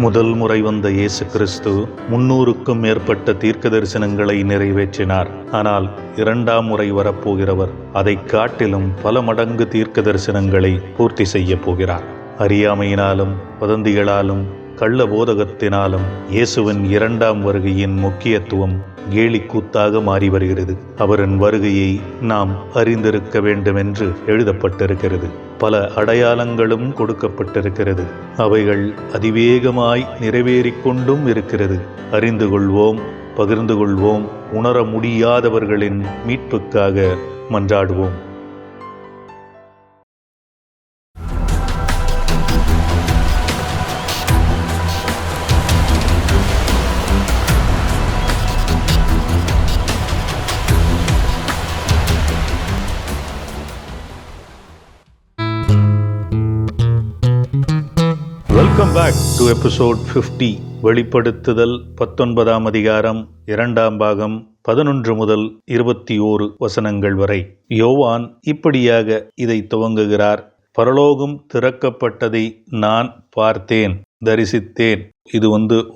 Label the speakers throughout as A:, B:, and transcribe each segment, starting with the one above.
A: முதல் முறை வந்த இயேசு கிறிஸ்து 300க்கும் மேற்பட்ட தீர்க்க தரிசனங்களை நிறைவேற்றினார். ஆனால் இரண்டாம் முறை வரப்போகிறவர் அதை காட்டிலும் பல மடங்கு தீர்க்க தரிசனங்களை பூர்த்தி செய்ய போகிறார். அறியாமையினாலும் வதந்திகளாலும் கள்ள போதகத்தினாலும் இயேசுவின் இரண்டாம் வருகையின் முக்கியத்துவம் கேலிக்கூத்தாக மாறி வருகிறது. அவரின் வருகையை நாம் அறிந்திருக்க வேண்டும் என்று எழுதப்பட்டிருக்கிறது. பல அடையாளங்களும் கொடுக்கப்பட்டிருக்கிறது. அவைகள் அதிவேகமாய் நிறைவேறிக்கொண்டும் இருக்கிறது. அறிந்து கொள்வோம், பகிர்ந்து கொள்வோம். உணர முடியாதவர்களின் மீட்புக்காக மன்றாடுவோம். Welcome back to episode 50. வெளிப்படுத்துதல் 19ஆம் அதிகாரம் 2ஆம் பாகம் 11 முதல் 21 வசனங்கள் வரை. யோவான் இப்படியாக இதை துவங்குகிறார். பரலோகம் திறக்கப்பட்டதை நான் பார்த்தேன், தரிசித்தேன். இது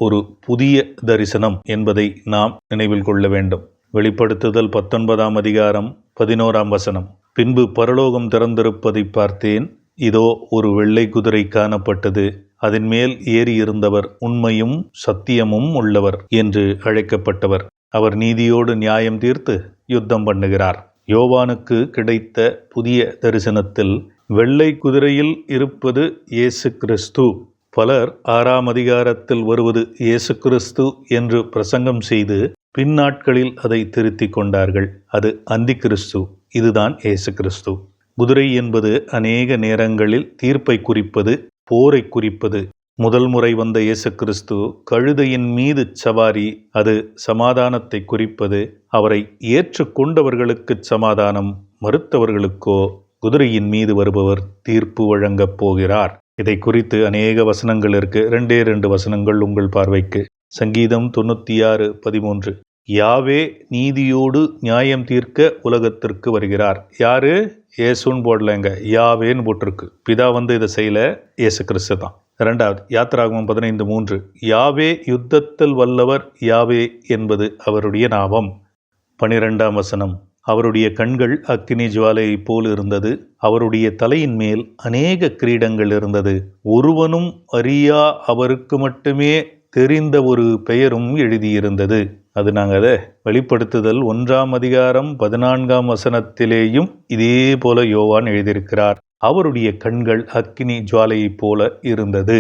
A: ஒரு புதிய தரிசனம் என்பதை நாம் நினைவில் கொள்ள வேண்டும். வெளிப்படுத்துதல் 19ஆம் அதிகாரம் 11ஆம் வசனம். பின்பு பரலோகம் திறந்திருப்பதை பார்த்தேன். இதோ ஒரு வெள்ளை குதிரை காணப்பட்டது. அதன் மேல் ஏறியிருந்தவர் உண்மையும் சத்தியமும் உள்ளவர் என்று அழைக்கப்பட்டவர். அவர் நீதியோடு நியாயம் தீர்த்து யுத்தம் பண்ணுகிறார். யோவானுக்கு கிடைத்த புதிய தரிசனத்தில் வெள்ளை குதிரையில் இருப்பது இயேசு கிறிஸ்து. பலர் 6ஆம் அதிகாரத்தில் வருவது இயேசு கிறிஸ்து என்று பிரசங்கம் செய்து பின்னாட்களில் அதை திருத்திக் கொண்டார்கள். அது அந்தி கிறிஸ்து, இதுதான் இயேசு கிறிஸ்து. குதிரை என்பது அநேக நேரங்களில் தீர்ப்பை குறிப்பது, போரை குறிப்பது. முதல் முறை வந்த இயேசு கிறிஸ்து கழுதையின் மீது சவாரி, அது சமாதானத்தை குறிப்பது. அவரை ஏற்றுக்கொண்டவர்களுக்கு சமாதானம், மறுத்தவர்களுக்கோ குதிரையின் மீது வருபவர் தீர்ப்பு வழங்கப் போகிறார். இதை குறித்து அநேக வசனங்கள் இருக்கு. 2 வசனங்கள் உங்கள் பார்வைக்கு. சங்கீதம் 96:13. யாவே நீதியோடு நியாயம் தீர்க்க உலகத்திற்கு வருகிறார். யாரு? இயேசுன்னு போடலைங்க, யாவேன்னு போட்டிருக்கு. பிதா இதை செய்யல, இயேசு கிறிஸ்து தான். 2வது யாத்திராகமம் 15:3. யாவே யுத்தத்தில் வல்லவர், யாவே என்பது அவருடைய நாமம். 12ஆம் வசனம். அவருடைய கண்கள் அக்கினி ஜுவாலையை போல் இருந்தது. அவருடைய தலையின் மேல் அநேக கிரீடங்கள் இருந்தது. ஒருவனும் அறியா அவருக்கு மட்டுமே தெரிந்த ஒரு பெயரும் எழுதியிருந்தது. அது நாங்கள் அதை வெளிப்படுத்துதல் 1ஆம் அதிகாரம் 14ஆம் வசனத்திலேயும் இதே போல யோவான் எழுதியிருக்கிறார். அவருடைய கண்கள் அக்கினி ஜுவாலையை போல இருந்தது.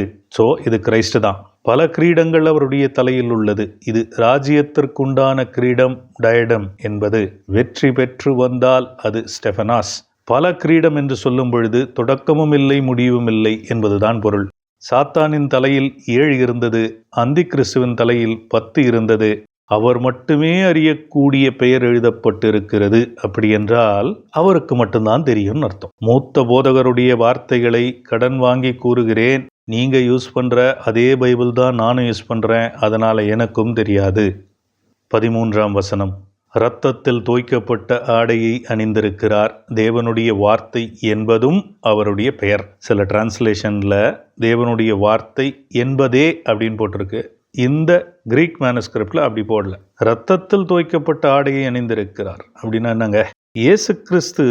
A: இது கிறிஸ்து தான். பல கிரீடங்கள் அவருடைய தலையில் உள்ளது. இது ராஜ்யத்திற்குண்டான கிரீடம், டயடம் என்பது. வெற்றி பெற்று வந்தால் அது ஸ்டெஃபனாஸ். பல கிரீடம் என்று சொல்லும் பொழுது தொடக்கமும் இல்லை, முடிவும் இல்லை என்பதுதான் பொருள். சாத்தானின் தலையில் 7 இருந்தது. அந்தி கிறிஸ்துவின் தலையில் 10 இருந்தது. அவர் மட்டுமே அறியக்கூடிய பெயர் எழுதப்பட்டிருக்கிறது. அப்படி என்றால் அவருக்கு மட்டும்தான் தெரியும்னு அர்த்தம். மூத்த போதகருடைய வார்த்தைகளை கடன் வாங்கி கூறுகிறேன். நீங்க யூஸ் பண்ற அதே பைபிள் தான் நானும் யூஸ் பண்றேன், அதனால எனக்கும் தெரியாது. 13ஆம் வசனம். இரத்தத்தில் தோய்க்கப்பட்ட ஆடையை அணிந்திருக்கிறார். தேவனுடைய வார்த்தை என்பதும் அவருடைய பெயர். சில டிரான்ஸ்லேஷன்ல தேவனுடைய வார்த்தை என்பதே அப்படின்னு போட்டிருக்கு. இந்த கிரீக் மேனுஸ்கிரிப்ட்ல அப்படி போடல. இரத்தத்தில் தோய்க்கப்பட்ட ஆடையை அணிந்திருக்கிறார் அப்படின்னா என்னங்க? இயேசு கிறிஸ்து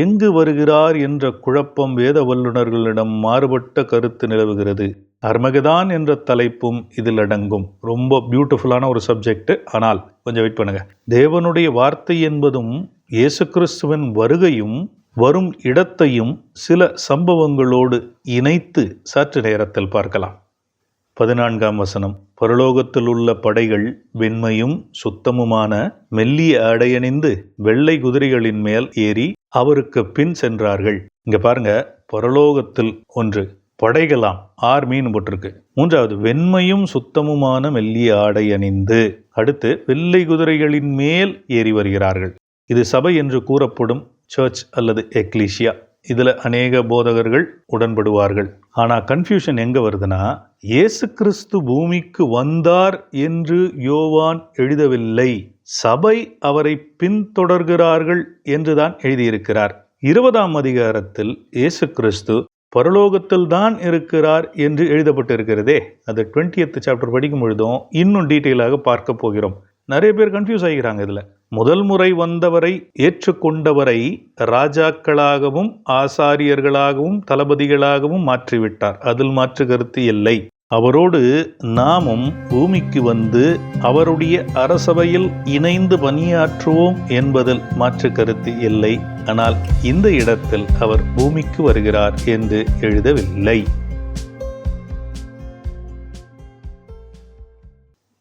A: எங்கு வருகிறார் என்ற குழப்பம் வேத வல்லுநர்களிடம் மாறுபட்ட கருத்து நிலவுகிறது. அர்மகதான் என்ற தலைப்பும் இதில் அடங்கும். ரொம்ப பியூட்டிஃபுல்லான ஒரு சப்ஜெக்ட். ஆனால் கொஞ்சம் வெயிட் பண்ணுங்க. தேவனுடைய வார்த்தை என்பதும் இயேசு கிறிஸ்துவின் வருகையும் வரும் இடத்தையும் சில சம்பவங்களோடு இணைத்து சற்று நேரத்தில் பார்க்கலாம். 14ஆம் வசனம். பரலோகத்தில் உள்ள படைகள் வெண்மையும் சுத்தமுமான மெல்லிய ஆடையணிந்து வெள்ளை குதிரைகளின் மேல் ஏறி அவருக்கு பின் சென்றார்கள். இங்க பாருங்க, பரலோகத்தில் 1 படைகளாம், ஆர்மின்னு போட்டிருக்கு. 3வது வெண்மையும் சுத்தமுமான மெல்லிய ஆடை அணிந்து. அடுத்து வெள்ளை குதிரைகளின் மேல் ஏறி வருகிறார்கள். இது சபை என்று கூறப்படும் சர்ச் அல்லது எக்லீசியா. இதுல அநேக போதகர்கள் உடன்படுவார்கள். ஆனா கன்ஃபியூஷன் எங்க வருதுன்னா, இயேசு கிறிஸ்து பூமிக்கு வந்தார் என்று யோவான் எழுதவில்லை. சபை அவரை பின்தொடர்கிறார்கள் என்றுதான் எழுதியிருக்கிறார். 20ஆம் அதிகாரத்தில் இயேசு கிறிஸ்து பரலோகத்தில் தான் இருக்கிறார் என்று எழுதப்பட்டிருக்கிறதே. அது 20th சாப்டர் படிக்கும் பொழுதும் இன்னும் டீட்டெயிலாக பார்க்க போகிறோம். நிறைய பேர் கன்ஃபியூஸ் ஆகிறாங்க. இதில் முதல் முறை வந்தவரை ஏற்றுக்கொண்டவரை ராஜாக்களாகவும் ஆசாரியர்களாகவும் தளபதிகளாகவும் மாற்றிவிட்டார். அதில் மாற்று கருத்து இல்லை. அவரோடு நாமும் பூமிக்கு வந்து அவருடைய அரசவையில் இணைந்து பணியாற்றுவோம் என்பதில் மாற்று கருத்து இல்லை. ஆனால் இந்த இடத்தில் அவர் பூமிக்கு வருகிறார் என்று எழுதவில்லை.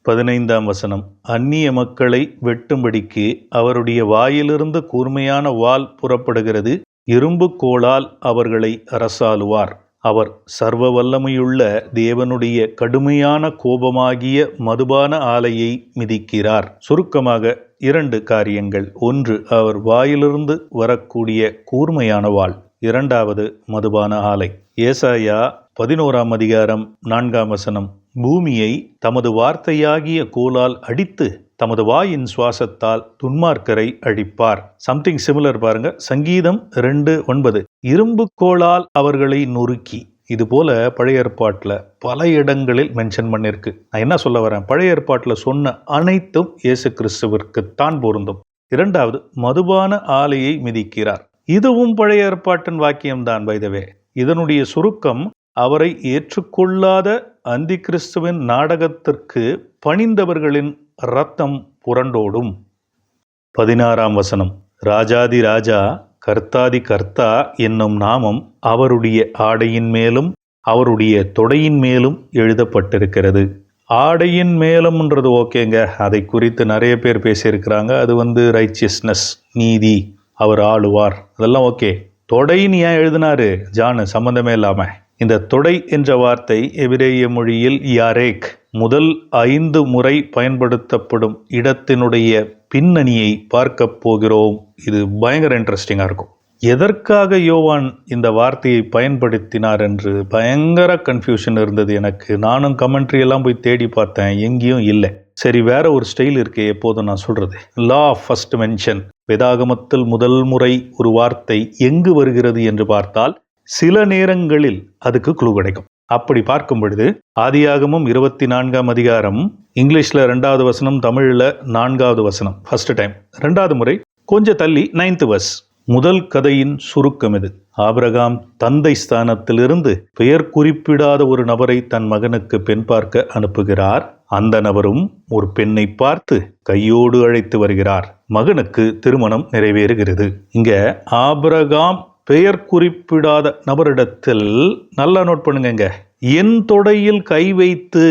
A: 15ஆம் வசனம், அந்நிய மக்களை வெட்டும்படிக்கு அவருடைய வாயிலிருந்து கூர்மையான வாள் புறப்படுகிறது, இரும்பு கோலால் அவர்களை அரசாளுவார். அவர் சர்வ வல்லமையுள்ள தேவனுடைய கடுமையான கோபமாகிய மதுபான ஆலையை மிதிக்கிறார். சுருக்கமாக 2 காரியங்கள். 1, அவர் வாயிலிருந்து வரக்கூடிய கூர்மையான வாள். 2வது, மதுபான ஆலை. ஏசாயா 11ஆம் அதிகாரம் 4ஆம் வசனம், பூமியை தமது வார்த்தையாகிய கோலால் அடித்து தமது வாயின் சுவாசத்தால் துன்மார்க்கரை அழிப்பார். சம்திங் சிமிலர் பாருங்க. சங்கீதம் 2:9, இரும்பு கோலால் அவர்களை நொறுக்கி. இது போல பழைய ஏற்பாட்டில் பல இடங்களில் மென்ஷன் பண்ணிருக்கு. நான் என்ன சொல்ல வரேன், பழைய ஏற்பாட்டில் சொன்ன அனைத்தும் இயேசு கிறிஸ்துவிற்குத்தான் பொருந்தும். 2வது, மதுபான ஆலையை மிதிக்கிறார். இதுவும் பழைய ஏற்பாட்டின் வாக்கியம்தான். பைதவே, இதனுடைய சுருக்கம், அவரை ஏற்றுக்கொள்ளாத அந்தி கிறிஸ்துவின் நாடகத்திற்கு பணிந்தவர்களின் இரத்தம் புரண்டோடும். 16ஆம் வசனம், ராஜாதி ராஜா கர்த்தாதி கர்த்தா என்னும் நாமம் அவருடைய ஆடையின் மேலும் அவருடைய தொடையின் மேலும் எழுதப்பட்டிருக்கிறது. ஆடையின் மேலும்ன்றது ஓகேங்க, அதை குறித்து நிறைய பேர் பேசியிருக்கிறாங்க. அது ரைச்சியஸ்னஸ், நீதி, அவர் ஆளுவார், அதெல்லாம் ஓகே. தொடைன்னு ஏன் எழுதினாரு ஜானு சம்பந்தமே இல்லாம? இந்த தொடை என்ற வார்த்தை எபிரேய மொழியில் யாரேக், முதல் 5 முறை பயன்படுத்தப்படும் இடத்தினுடைய பின்னணியை பார்க்க போகிறோம். இது பயங்கர இன்ட்ரெஸ்டிங்காக இருக்கும். எதற்காக யோவான் இந்த வார்த்தையை பயன்படுத்தினார் என்று பயங்கர கன்ஃபியூஷன் இருந்தது எனக்கு. நானும் கமெண்ட்ரி எல்லாம் போய் தேடி பார்த்தேன், எங்கேயும் இல்லை. சரி, வேற ஒரு ஸ்டைல் இருக்கு எப்போதும் நான் சொல்றது, லா ஆஃப் ஃபர்ஸ்ட் மென்ஷன். வேதாகமத்தில் முதல் முறை ஒரு வார்த்தை எங்கு வருகிறது என்று பார்த்தால் சில நேரங்களில் அதுக்கு க்ளூ கிடைக்கும். அப்படி பார்க்கும் பொழுது ஆதியாகமம் 24ஆம் அதிகாரம், இங்கிலீஷ்ல 2வது வசனம், தமிழ்ல 4வது வசனம் ஃபர்ஸ்ட் டைம். 2வது முறை கொஞ்சம் தள்ளி 9th verse. முதல் கதையின் சுருக்கம் இது. ஆபிரகாம் தந்தை ஸ்தானத்திலிருந்து பெயர் குறிப்பிடாத ஒரு நபரை தன் மகனுக்கு பெண் பார்க்க அனுப்புகிறார். அந்த நபரும் ஒரு பெண்ணை பார்த்து கையோடு அழைத்து வருகிறார். மகனுக்கு திருமணம் நிறைவேறுகிறது. இங்க ஆபிரகாம் பெயர் குறிப்பிடாத நபரிடத்தில் நல்லா நோட் பண்ணுங்க, என் தொடையில் கை வைத்து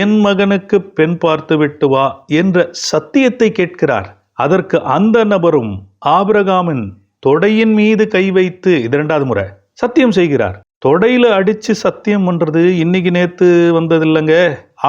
A: என் மகனுக்கு பெண் பார்த்து விட்டு வா என்ற சத்தியத்தை கேட்கிறார். அதற்கு அந்த நபரும் ஆபிரகாமின் தொடையின் மீது கை வைத்து, இது 2வது முறை சத்தியம் செய்கிறார். தொடையில அடிச்சு சத்தியம் பண்றது இன்னைக்கு நேத்து வந்தது இல்லைங்க,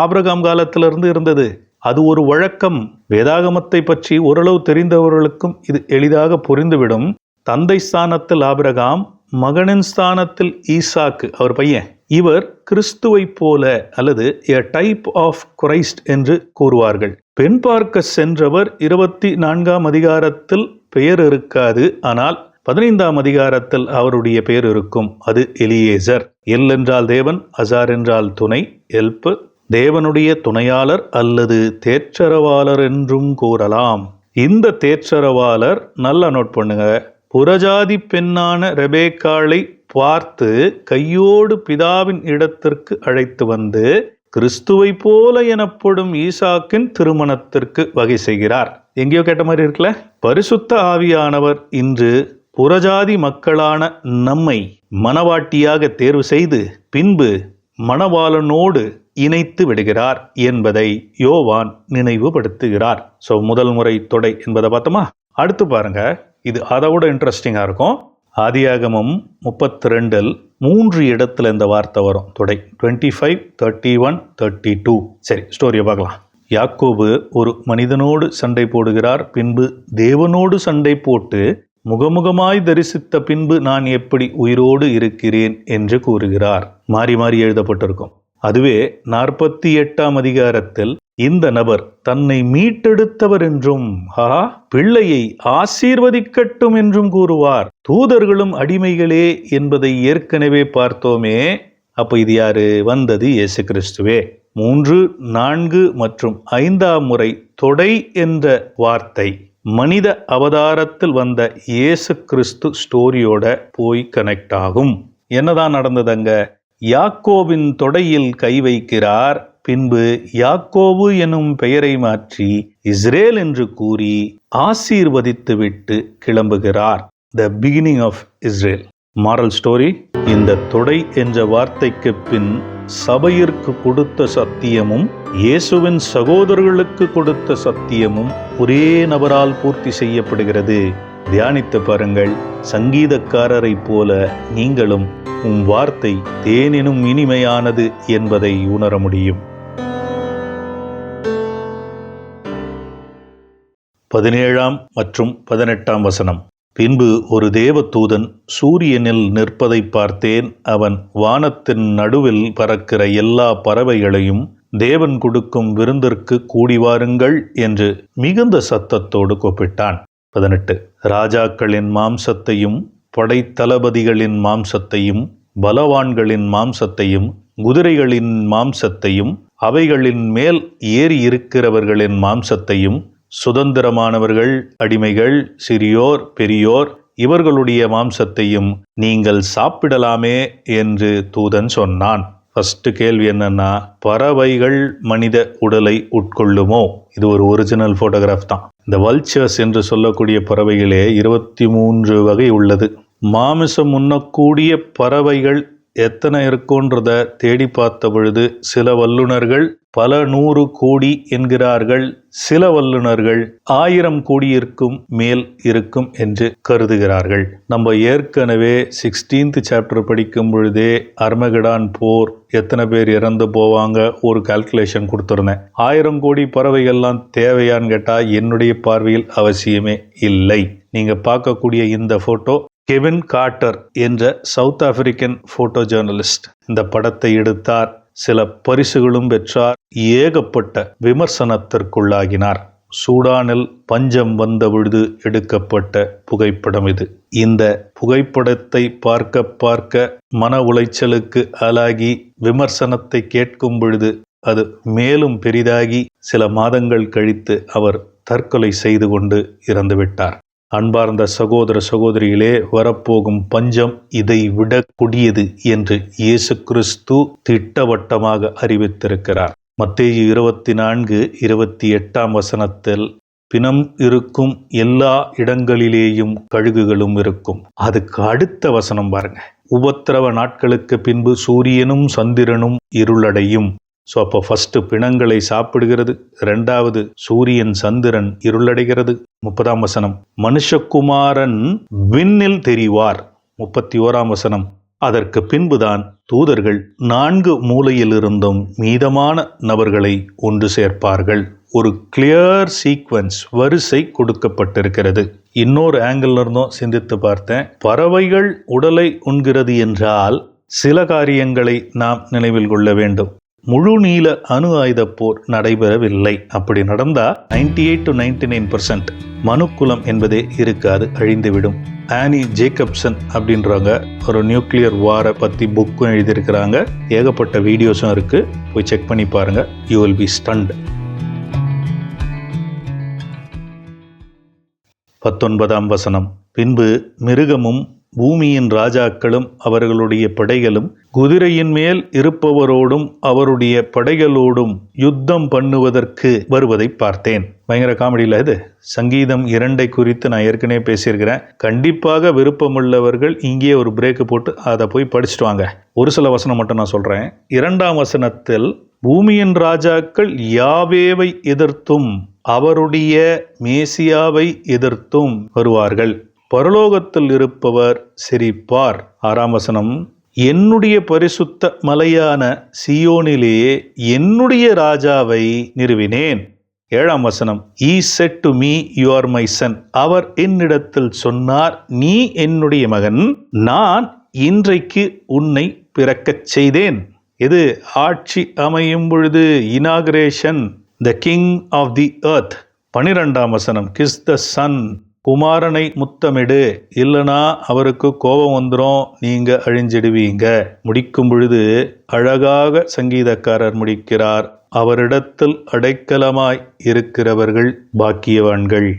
A: ஆபிரகாம் காலத்திலிருந்து இருந்தது. அது ஒரு வழக்கம். வேதாகமத்தை பற்றி ஓரளவு தெரிந்தவர்களுக்கும் இது எளிதாக புரிந்துவிடும். தந்தை ஸ்தானத்தில் ஆபிரகாம், மகனின் ஸ்தானத்தில் ஈசாக்கு, அவர் பையன். இவர் கிறிஸ்துவை போல அல்லது எ டைப் ஆஃப் கிரைஸ்ட் என்று கூறுவார்கள். பெண் பார்க்க சென்றவர் 24ஆம் அதிகாரத்தில் பெயர் இருக்காது, ஆனால் 15ஆம் அதிகாரத்தில் அவருடைய பெயர் இருக்கும். அது எலியேசர். எல் என்றால் தேவன், அசார் என்றால் துணை, எல்ப், தேவனுடைய துணையாளர் அல்லது தேற்றரவாளர் என்றும் கூறலாம். இந்த தேற்றரவாளர் நல்லா நோட் பண்ணுங்க, புறஜாதி பெண்ணான ரெபேக்காளை பார்த்து கையோடு பிதாவின் இடத்திற்கு அழைத்து வந்து கிறிஸ்துவை போல எனப்படும் ஈசாக்கின் திருமணத்திற்கு வகை செய்கிறார். எங்கேயோ கேட்ட மாதிரி இருக்குல்ல? பரிசுத்த ஆவியானவர் இன்று புறஜாதி மக்களான நம்மை மணவாட்டியாக தேர்வு செய்து பின்பு மணவாளனோடு இணைத்து விடுகிறார் என்பதை யோவான் நினைவுபடுத்துகிறார். ஸோ முதல் முறை தொடை என்பதை பார்த்தோமா? அடுத்து பாருங்க, இது அதோட இன்ட்ரெஸ்டிங்காக இருக்கும். ஆதியாகமம் 32 3 இடத்துல இந்த வார்த்தை வரும், தொடை. 25, 31, 32. சரி, ஸ்டோரியை பார்க்கலாம். யாக்கோபு ஒரு மனிதனோடு சண்டை போடுகிறார். பின்பு தேவனோடு சண்டை போட்டு முகமுகமாய் தரிசித்த பின்பு நான் எப்படி உயிரோடு இருக்கிறேன் என்று கூறுகிறார். மாறி மாறி எழுதப்பட்டிருக்கும். அதுவே 48ஆம் அதிகாரத்தில் இந்த நபர் தன்னை மீட்டெடுத்தவர் என்றும் பிள்ளையை ஆசீர்வதிக்கட்டும் என்றும் கூறுவார். தூதர்களும் அடிமைகளே என்பதை ஏற்கனவே பார்த்தோமே. அப்ப இது யாரு? வந்தது இயேசு கிறிஸ்துவே. 3, 4 மற்றும் 5ஆம் முறை தொடை என்ற வார்த்தை மனித அவதாரத்தில் வந்த இயேசு கிறிஸ்து ஸ்டோரியோட போய் கனெக்ட் ஆகும். என்னதான் நடந்ததுங்க? யாக்கோபின் தொடையில் கை வைக்கிறார். பின்பு யாக்கோபு எனும் பெயரை மாற்றி இஸ்ரேல் என்று கூறி ஆசீர்வதித்துவிட்டு கிளம்புகிறார். The beginning of Israel. Moral story. இந்த தொடை என்ற வார்த்தைக்கு பின் சபையிற்கு கொடுத்த சத்தியமும் இயேசுவின் சகோதரர்களுக்கு கொடுத்த சத்தியமும் ஒரே நபரால் பூர்த்தி செய்யப்படுகிறது. தியானித்து பாருங்கள். சங்கீதக்காரரை போல நீங்களும் உம் வார்த்தை தேனினும் இனிமையானது என்பதை உணர முடியும். 17 மற்றும் 18 வசனம். பின்பு ஒரு தேவதூதன் சூரியனில் நிற்பதை பார்த்தேன். அவன் வானத்தின் நடுவில் பறக்கிற எல்லா பறவைகளையும் தேவன் கொடுக்கும் விருந்திற்கு கூடி வாருங்கள் என்று மிகுந்த சத்தத்தோடு கூப்பிட்டான். 18. ராஜாக்களின் மாம்சத்தையும் படைத்தளபதிகளின் மாம்சத்தையும் பலவான்களின் மாம்சத்தையும் குதிரைகளின் மாம்சத்தையும் அவைகளின் மேல் ஏறி இருக்கிறவர்களின் மாம்சத்தையும் சுதந்திரமானவர்கள் அடிமைகள் சிறியோர் பெரியோர் இவர்களுடைய மாம்சத்தையும் நீங்கள் சாப்பிடலாமே என்று தூதன் சொன்னான். ஃபர்ஸ்ட் கேள்வி என்னன்னா, பறவைகள் மனித உடலை உட்கொள்ளுமோ? இது ஒரு ஒரிஜினல் போட்டோகிராஃப் தான். இந்த வல்ச்சர்ஸ் என்று சொல்லக்கூடிய பறவைகளே 23 வகை உள்ளது. மாமிசம் உண்ணக்கூடிய பறவைகள் எத்தனை இருக்குன்றத தேடி பார்த்த பொழுது சில வல்லுநர்கள் பல 100 கோடி என்கிறார்கள். சில வல்லுநர்கள் 1000 கோடியிற்கும் மேல் இருக்கும் என்று கருதுகிறார்கள். நம்ம ஏற்கனவே 16th சாப்டர் படிக்கும் பொழுதே அர்மகடான் போர் எத்தனை பேர் இறந்து போவாங்க ஒரு கால்குலேஷன் கொடுத்துருந்தேன். 1000 கோடி பறவைகள்லாம் தேவையான்னு கேட்டா என்னுடைய பார்வையில் அவசியமே இல்லை. நீங்க பார்க்கக்கூடிய இந்த போட்டோ கெவின் கார்ட்டர் என்ற சவுத் ஆப்பிரிக்கன் போட்டோ ஜேர்னலிஸ்ட் இந்த படத்தை எடுத்தார். சில பரிசுகளும் பெற்றார். ஏகப்பட்ட விமர்சனத்திற்குள்ளாகினார். சூடானில் பஞ்சம் வந்த பொழுது எடுக்கப்பட்ட புகைப்படம் இது. இந்த புகைப்படத்தை பார்க்க பார்க்க மன உளைச்சலுக்கு ஆளாகி விமர்சனத்தை கேட்கும் பொழுது அது மேலும் பெரிதாகி சில மாதங்கள் கழித்து அவர் தற்கொலை செய்து கொண்டு இறந்துவிட்டார். அன்பார்ந்த சகோதர சகோதரிகளே, வரப்போகும் பஞ்சம் இதை விட கொடியது என்று இயேசு கிறிஸ்து திட்டவட்டமாக அறிவித்திருக்கிறார். மத்தேயு 24:28 வசனத்தில் பிணம் இருக்கும், எல்லா இடங்களிலேயும் கழுகுகளும் இருக்கும். அதுக்கு அடுத்த வசனம் பாருங்க. உபத்திரவ நாட்களுக்கு பின்பு சூரியனும் சந்திரனும் இருளடையும். ஸோ அப்போ ஃபர்ஸ்ட் பிணங்களை சாப்பிடுகிறது, 2வது சூரியன் சந்திரன் இருளடைகிறது. 30ஆம் வசனம், மனுஷகுமாரன் விண்ணில் தெரிவார். 31ஆம் வசனம், அதற்கு பின்புதான் தூதர்கள் 4 மூலையிலிருந்தும் மீதமான நபர்களை ஒன்று சேர்ப்பார்கள். ஒரு கிளியர் சீக்வன்ஸ், வரிசை கொடுக்கப்பட்டிருக்கிறது. இன்னொரு ஆங்கிள் இருந்தும் சிந்தித்து பார்த்தேன். பறவைகள் உடலை உண்கிறது என்றால் சில காரியங்களை நாம் நினைவில் கொள்ள வேண்டும். முழு நீள அணு ஆயுத போர் நடைபெறவில்லை. அப்படி நடந்தா 98 to 99% மனுக்குலம் என்பதே இருக்காது, அழிந்துவிடும். ஆனி ஜேக்கப்சன் அப்படின்றவங்க ஒரு நியூக்ளியர் வாரை பற்றி புக்கும் எழுதியிருக்கிறாங்க. ஏகப்பட்ட வீடியோஸும் இருக்கு, போய் செக் பண்ணி பாருங்க. You will be stunned. 19ஆம் வசனம், பின்பு மிருகமும் பூமியின் ராஜாக்களும் அவர்களுடைய படைகளும் குதிரையின் மேல் இருப்பவரோடும் அவருடைய படைகளோடும் யுத்தம் பண்ணுவதற்கு வருவதை பார்த்தேன். பயங்கர காமெடியில் இது. சங்கீதம் 2 குறித்து நான் ஏற்கனவே பேசியிருக்கிறேன். கண்டிப்பாக விருப்பமுள்ளவர்கள் இங்கே ஒரு பிரேக்கு போட்டு அதை போய் படிச்சுட்டு வாங்க. ஒரு சில வசனம் மட்டும் நான் சொல்றேன். 2ஆம் வசனத்தில் பூமியின் ராஜாக்கள் யாவேவை எதிர்த்தும் அவருடைய மேசியாவை எதிர்த்தும் வருவார்கள். பரலோகத்தில் இருப்பவர் சிரிப்பார். 6ஆம் வசனம், என்னுடைய பரிசுத்த மலையான சியோனிலே என்னுடைய ராஜாவை நிறுவினேன். 7ஆம் வசனம், He said to me, you are my son. அவர் என்னிடத்தில் சொன்னார், நீ என்னுடைய மகன், நான் இன்றைக்கு உன்னை பிறக்கச் செய்தேன். இது ஆட்சி அமையும் பொழுது inauguration the king of the earth. 12ஆம் வசனம், கிஸ் த சன், குமாரனை முத்தமிடு, இல்லனா அவருக்கு கோபம் வந்துடும், நீங்க அழிஞ்சிடுவீங்க. முடிக்கும் பொழுது அழகாக சங்கீதக்காரர் முடிக்கிறார், அவரிடத்தில் அடைக்கலமாய் இருக்கிறவர்கள் பாக்கியவான்கள்.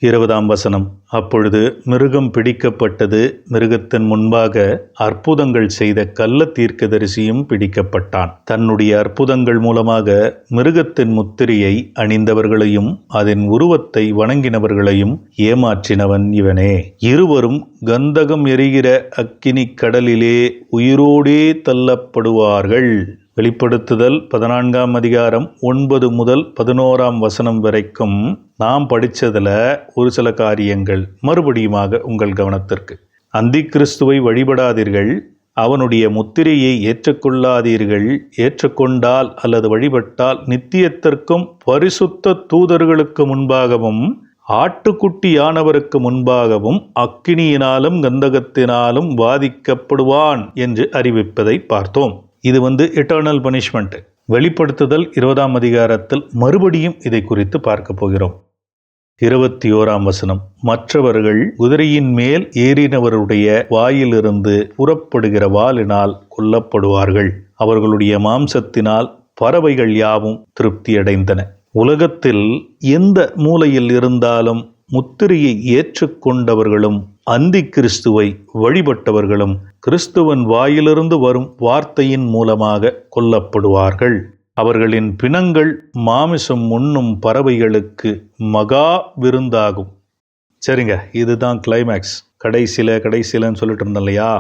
A: 20ஆம் வசனம், அப்பொழுது மிருகம் பிடிக்கப்பட்டது, மிருகத்தின் முன்பாக அற்புதங்கள் செய்த கள்ள தீர்க்கதரிசியும் பிடிக்கப்பட்டான். தன்னுடைய அற்புதங்கள் மூலமாக மிருகத்தின் முத்திரையை அணிந்தவர்களையும் அதன் உருவத்தை வணங்கினவர்களையும் ஏமாற்றினவன் இவனே. இருவரும் கந்தகம் எரிகிற அக்கினி கடலிலே உயிரோடே தள்ளப்படுவார்கள். வெளிப்படுத்துதல் 14ஆம் அதிகாரம் 9 முதல் 11ஆம் வசனம் வரைக்கும் நாம் படித்ததில் ஒரு சில காரியங்கள் மறுபடியுமாக உங்கள் கவனத்திற்கு. அந்தி கிறிஸ்துவை வழிபடாதீர்கள், அவனுடைய முத்திரையை ஏற்றுக்கொள்ளாதீர்கள். ஏற்றுக்கொண்டால் அல்லது வழிபட்டால் நித்தியத்திற்கும் பரிசுத்த தூதர்களுக்கு முன்பாகவும் ஆட்டுக்குட்டியானவருக்கு முன்பாகவும் அக்கினியினாலும் கந்தகத்தினாலும் வாதிக்கப்படுவான் என்று அறிவிப்பதை பார்த்தோம். இது எட்டர்னல் பனிஷ்மெண்ட். வெளிப்படுத்துதல் 20ஆம் அதிகாரத்தில் மறுபடியும் இதை குறித்து பார்க்க போகிறோம். 21ஆம் வசனம், மற்றவர்கள் குதிரையின் மேல் ஏறினவருடைய வாயிலிருந்து புறப்படுகிற வாளினால் கொல்லப்படுவார்கள், அவர்களுடைய மாம்சத்தினால் பறவைகள் யாவும் திருப்தியடைந்தன. உலகத்தில் எந்த மூலையில் இருந்தாலும் முத்திரையை ஏற்றுக்கொண்டவர்களும் அந்தி கிறிஸ்துவை வழிபட்டவர்களும் கிறிஸ்துவன் வாயிலிருந்து வரும் வார்த்தையின் மூலமாக கொல்லப்படுவார்கள். அவர்களின் பிணங்கள் மாமிசம் உண்ணும் பறவைகளுக்கு மகா விருந்தாகும். சரிங்க, இதுதான் கிளைமேக்ஸ். கடைசியிலன்னு சொல்லிட்டு இருந்தோம் இல்லையா,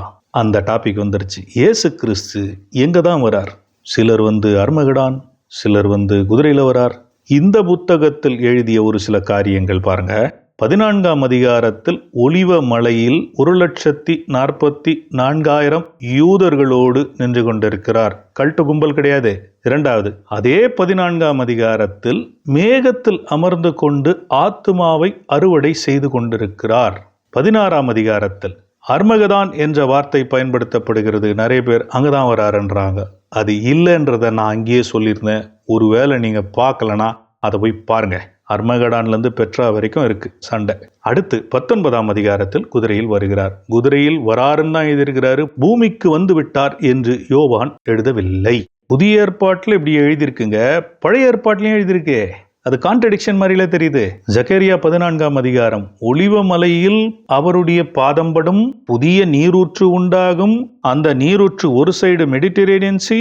A: அந்த டாபிக் வந்துருச்சு. இயேசு கிறிஸ்து எங்கே தான் வரார்? சிலர் அர்மகடான், சிலர் குதிரையில் வரார். இந்த புத்தகத்தில் எழுதிய ஒரு சில காரியங்கள் பாருங்க. 14ஆம் அதிகாரத்தில் ஒலிவ மலையில் 1,44,000 யூதர்களோடு நின்று கொண்டிருக்கிறார். கல்ட்டு கும்பல் கிடையாது. 2வது, அதே 14ஆம் அதிகாரத்தில் மேகத்தில் அமர்ந்து கொண்டு ஆத்துமாவை அறுவடை செய்து கொண்டிருக்கிறார். 16ஆம் அதிகாரத்தில் அர்மகதான் என்ற வார்த்தை பயன்படுத்தப்படுகிறது. நிறைய பேர் அங்கதான் வராருன்றாங்க. அது இல்லைன்றதை நான் அங்கேயே சொல்லியிருந்தேன். ஒருவேளை நீங்க பார்க்கலனா அதை போய் பாருங்க. அர்மகடான்லேருந்து பெட்ரா வரைக்கும் இருக்கு சண்டை. அடுத்து 19ஆம் அதிகாரத்தில் குதிரையில் வருகிறார். குதிரையில் வராருன்னு தான் எழுதியிருக்கிறாரு, பூமிக்கு வந்து விட்டார் என்று யோவான் எழுதவில்லை. புதிய ஏற்பாட்டில் இப்படி எழுதியிருக்குங்க, பழைய ஏற்பாட்டிலையும் எழுதியிருக்கு. அது கான்ட்ரடிக்ஷன் மாதிரில தெரியுது. ஜக்கரியா 14ஆம் அதிகாரம், ஒலிவ மலையில் அவருடைய பாதம்படும், புதிய நீரூற்று உண்டாகும், அந்த நீரூற்று ஒரு சைடு மெடிட்டரேனியன் சி,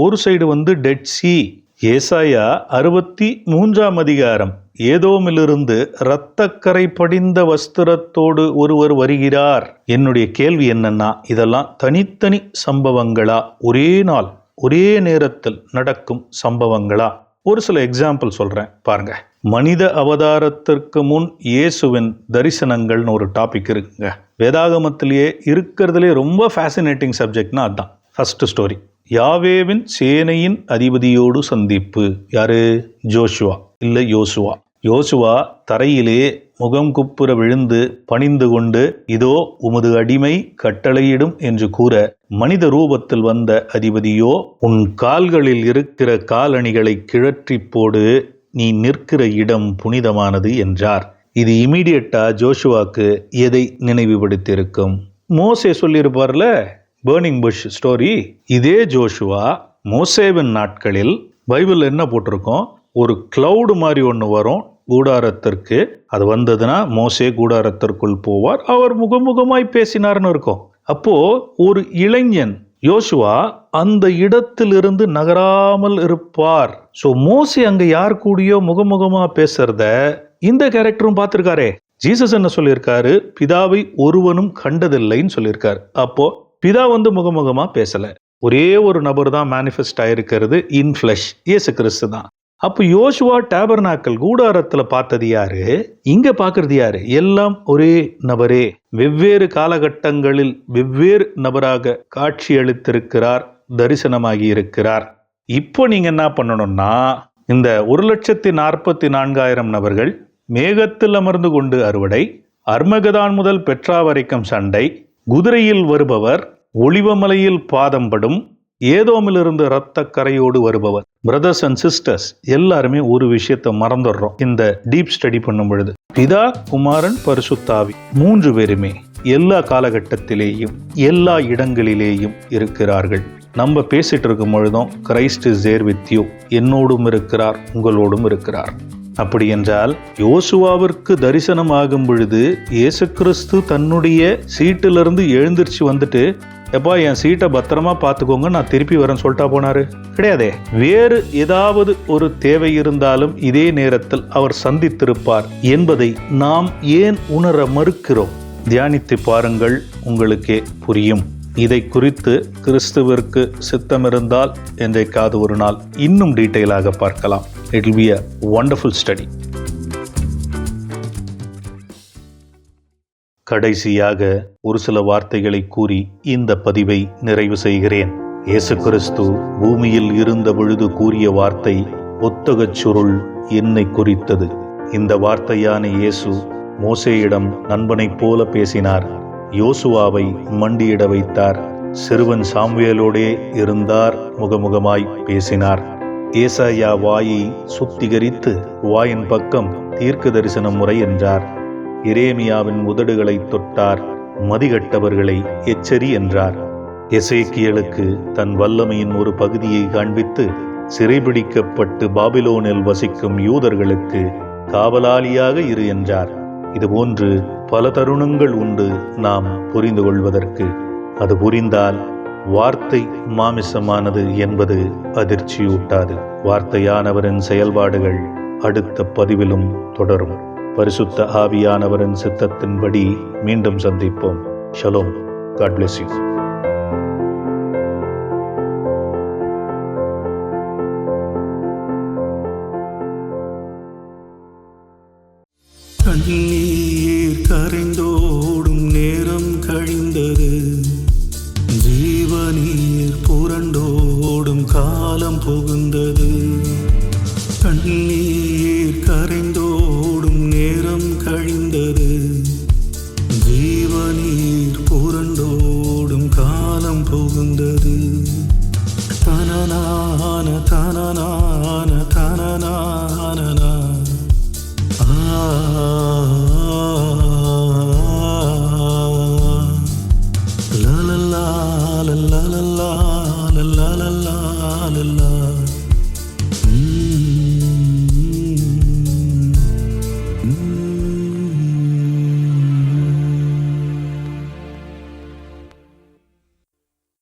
A: ஒரு சைடு டெட் சி. ஏசாயா 63ஆம் அதிகாரம், ஏதோமிலிருந்து இரத்தக்கரை படிந்த வஸ்திரத்தோடு ஒருவர் வருகிறார். என்னுடைய கேள்வி என்னன்னா, இதெல்லாம் தனித்தனி சம்பவங்களா, ஒரே நாள் ஒரே நேரத்தில் நடக்கும் சம்பவங்களா? ஒரு சில எக்ஸாம்பிள் சொல்றேன் பாருங்க. மனித அவதாரத்திற்கு முன் இயேசுவின் தரிசனங்கள்னு ஒரு டாபிக் இருக்குங்க. வேதாகமத்திலேயே இருக்கிறதுலே ரொம்ப ஃபேசினேட்டிங் சப்ஜெக்ட்னா அதுதான். ஃபர்ஸ்ட் ஸ்டோரி, யாவேவின் சேனையின் அதிபதியோடு சந்திப்பு. யாரு? ஜோஷுவா இல்ல யோசுவா. யோசுவா தரையிலே முகம் குப்புற விழுந்து பணிந்து கொண்டு, இதோ உமது அடிமை கட்டளையிடும் என்று கூற, மனித ரூபத்தில் வந்த அதிபதியோ, உன் கால்களில் இருக்கிற காலணிகளை கிழற்றி போடு, நீ நிற்கிற இடம் புனிதமானது என்றார். இது இமீடியட்டா ஜோஷுவாக்கு எதை நினைவுபடுத்தியிருக்கும்? மோசே சொல்லியிருப்பார்ல, பர்னிங் புஷ் ஸ்டோரி. இதே ஜோஷுவா மோசேவின் நாட்களில் பைபிள் என்ன போட்டிருக்கோம், ஒரு கிளவுடு மாதிரி ஒன்று வரும் கூடாரத்திற்கு. அது வந்ததுன்னா மோசே கூடாரத்திற்குள் போவார், அவர் முகமுகமாய் பேசினார்னு இருக்கும். அப்போ ஒரு இளைஞன் யோசுவா அந்த இடத்திலிருந்து நகராமல் இருப்பார். ஸோ மோசே அங்க யார் கூடியோ முகமுகமா பேசுறத இந்த கேரக்டரும் பார்த்திருக்காரே. ஜீசஸ் என்ன சொல்லியிருக்காரு? பிதாவை ஒருவனும் கண்டதில்லைன்னு சொல்லியிருக்காரு. அப்போ பிதா முகமுகமா பேசல, ஒரே ஒரு நபர் தான் மேனிஃபெஸ்ட் ஆயிருக்கிறது, இன் ஃபிளஷ், இயேசு கிறிஸ்து தான். அப்போ யோசுவா டேபர்நாக்கல் கூடாரத்துல பார்த்தது யாரு? இங்க பார்க்கறது யாரு? எல்லாம் ஒரே நபரே. வெவ்வேறு காலகட்டங்களில் வெவ்வேறு நபராக காட்சி அளித்திருக்கிறார், தரிசனமாகி இருக்கிறார். இப்போ நீங்க என்ன பண்ணணும்னா, இந்த 1,44,000 நபர்கள் மேகத்தில் அமர்ந்து கொண்டு அறுவடை, அர்மகதான் முதல் பெட்ரா வரைக்கும் சண்டை, குதிரையில் வருபவர் ஒலிவமலையில் பாதம்படும், ஏதோமிலிருந்து இரத்த கரையோடு வருபவர். பிரதர்ஸ் அண்ட் சிஸ்டர்ஸ் எல்லாருமே ஒரு விஷயத்தை மறந்துடுறோம் இந்த டீப் ஸ்டடி பண்ணும் பொழுது. பிதா, குமாரன், பரிசுத்தாவி 3 பேருமே எல்லா காலகட்டத்திலேயும் எல்லா இடங்களிலேயும் இருக்கிறார்கள். நம்ம பேசிட்டு இருக்கும் பொழுதும் Christ is there with you, என்னோடும் இருக்கிறார், உங்களோடும் இருக்கிறார். அப்படி என்றால் யோசுவாவிற்கு தரிசனம் ஆகும் பொழுது இயேசு கிறிஸ்து தன்னுடைய சீட்டிலிருந்து எழுந்திருச்சு வந்துட்டு, எப்பா என் சீட்டை பத்திரமா பார்த்துக்கோங்க, நான் திருப்பி வரேன்னு சொல்லிட்டா போனாரு? கிடையாதே. வேறு ஏதாவது ஒரு தேவை இருந்தாலும் இதே நேரத்தில் அவர் சந்தித்திருப்பார் என்பதை நாம் ஏன் உணர மறுக்கிறோம்? தியானித்து பாருங்கள், உங்களுக்கே புரியும். இதை குறித்து கிறிஸ்துவிற்கு சித்தமிருந்தால் என்றைக்காவது ஒரு நாள் இன்னும் டீட்டெயிலாக பார்க்கலாம். It will be a wonderful study. கடைசியாக ஒரு சில வார்த்தைகளை கூறி இந்த பதிவை நிறைவு செய்கிறேன். இயேசு கிறிஸ்து பூமியில் இருந்த பொழுது கூறிய வார்த்தை ஒத்தகச் சுருள் என்னை குறித்தது. இந்த வார்த்தையான இயேசு மோசேயிடம் நண்பனைப் போல பேசினார். யோசுவாவை மண்டியிட வைத்தார். சிறுவன் சாமுவேலோடே இருந்தார், முகமுகமாய் பேசினார். ஏசாயா வாயை சுத்திகரித்து வாயின் பக்கம் தீர்க்க தரிசனம் முறை என்றார். எரேமியாவின் உதடுகளை தொட்டார், மதிகட்டவர்களை எச்சரி என்றார். எசேக்கியேலுக்கு தன் வல்லமையின் ஒரு பகுதியை காண்பித்து சிறைபிடிக்கப்பட்டு பாபிலோனில் வசிக்கும் யூதர்களுக்கு காவலாளியாக இரு என்றார். இதுபோன்று பல தருணங்கள் உண்டு நாம் புரிந்து கொள்வதற்கு. அது புரிந்தால் வார்த்தை மாமிசமானது என்பது அதிர்ச்சியூட்டாது. வார்த்தையானவரின் செயல்பாடுகள் அடுத்த பதிவிலும் தொடரும். பரிசுத்த ஆவியானவரின் சித்தத்தின்படி மீண்டும் சந்திப்போம். ஷலோம். God bless you.
B: கண்ணீர் கரைந்தோடும் நேரம் கழிந்தது, ஜீவநீர் புரண்டோடும் காலம் புகுந்தது. கண்ணீர் கரைந்தோடும் நேரம் கழிந்தது, ஜீவநீர் புரண்டோடும் காலம் புகுந்தது. தனனான தனனான தனனா